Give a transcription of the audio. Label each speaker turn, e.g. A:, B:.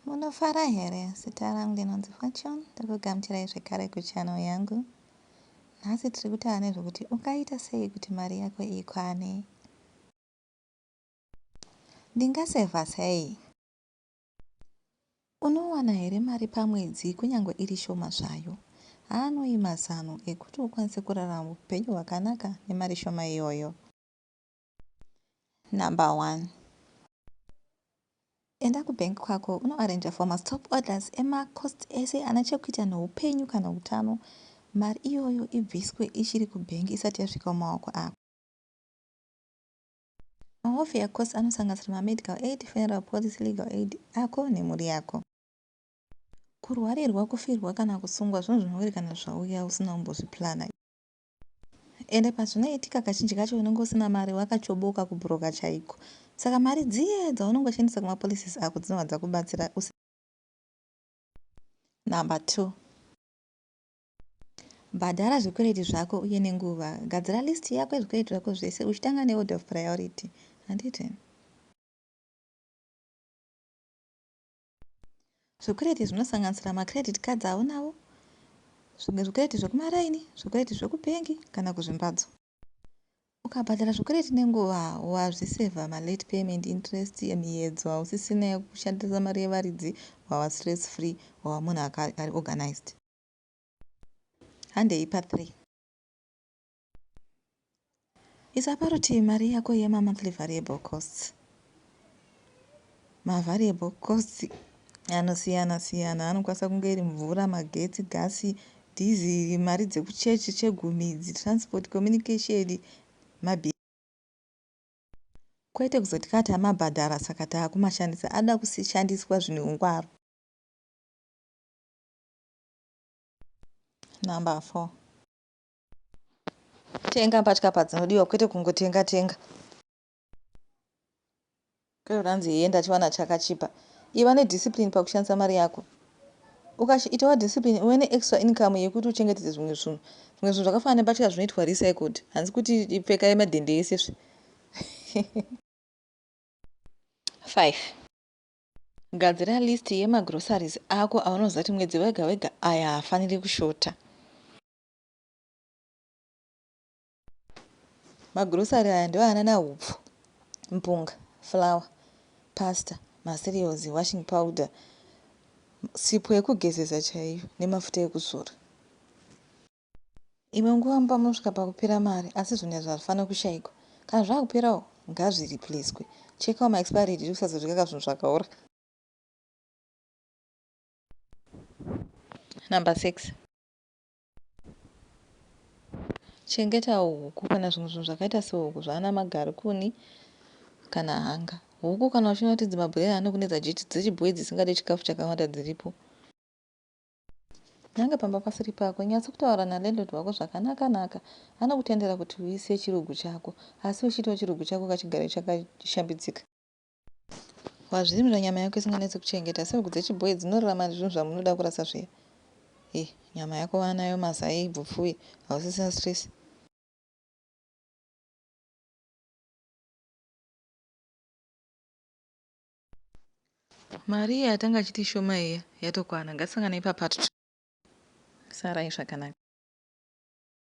A: Munofara here? Zita rangu ndinonzi Fortune, ndikugamuchirai zvekare kuchannel yangu. Nhasi tiri kutaura nezvekuti ungaita sei kuti mari yako ikwane. Ndingasevha sei? Unowana here mari pamwedzi kunyange iri shoma zvayo? Haanoi mazano ekuti ukwanise kurarama upenyu hwakanaka nemari shoma iyoyo. Number 1. Enda kubank kwako unoarrange for mastop orders emacost ese ana chekuita neupenyu kana utano. Mari iyoyo ibviswe ichiri kubank isati yasvika mumaoko ako. Maofia cost anosanganisira mamedical aid, funeral policy, legal aid ako nemhuri yako. Kurwarirwa, kufirwa kana kusungwa zvinhu zvinowerekana zvauya usina kumbozviplana. Ende pazvinoitika kazhinji kacho unenge usina mari wakachoboka kubhuroka chaiko. Saka mari dziye dzaunongoshandisa kumapolicies ako dzinobva dzakubatsira. Number 2. Bhadhara zvikwereti zvako uye nenguva. Gadzira list yako yezvikwereti zvako zvese uchitanga neorder of priority. Handiti? Zvikwereti zvinosanganisira macredit cards aunawo, zvikwereti zvekumaraini, zvikwereti zvekubhengi kana kuzvimbatso. Ukabhadhara zvikwereti nenguva wazvisevha malate payment, interest, miedzo hausisina yekushandisa mari yevaridzi, wava stress free, wava munhu ari organized. Handei pa3. Isa parutivi mari yako yema-monthly variable costs. Ma-variable costs anosiyana-siyana, anokwanisa kunge iri mvura, magetsi, gasi, dhiziri, mari dzekuchechi, chegumidzi, transport, communication, mabhiri. Kwete kuzoti kati amabhadhara saka taakumashandisa, ada kushandiswa zvine ungwaru. Number 4. Tenga mbatya padzinodiwa kwete kungotenga. Kweranzi yenda chiwana chakachipa. Iva nediscipline pakushandisa mari yako. Ukaitawo discipline uve neextra income yekuti uchengetedze zvimwe zvinhu. Zvimwe zvinhu zvakafanana nembatya zvinoitwa recycled. Hanzi kuti ipfeka yemadhende esezve. 5. Gadzira list yemagroceries ako aunoziva kuti mwedzi wega wega aya haafaniri kushota. Magrosari aya ndiwo anana hupfu, mpunga, flour, pasta, macereals, washing powder, sipo yekugezesa chaiyo nemafuta ekuzora. Imwe nguva pamusvika pakupera mari asi zvinhu izvi hazvifanira kushayikwa. Kana zvakuperawo ngazviripleswe. Chekawo maexpiry date usazodya zvinhu zvakaora. Number 6. Chengetawo huku kana zvimwe zvinhu zvakaita sehuku zvaana magarikuni kana hanga. Huku kana uchiona kuti dzimabhulela anokunetsa dzechibhoyi dzisingade chikafu chakawanda dziripo. Nyange pamba pasiri pako, nyatsa kutaura nalandlord wako zvakanaka-naka. Anokutendera kuti uise chirugu chako, asi uchiitawo chirugu chako kachigare chakashambidzika. Wazvirimira nyama yako isinganetsi kuchengeta, sehuku dzechibhoyi dzinorarama nezvinhu zvamunoda kurasa zviya. Nyama yako wanayo mazai, bvupfuwe, hausisina stress. Mari yatanga chiti shoma iya yatokwana, ngatisanganei pa part 2. Sarai zvakanaka.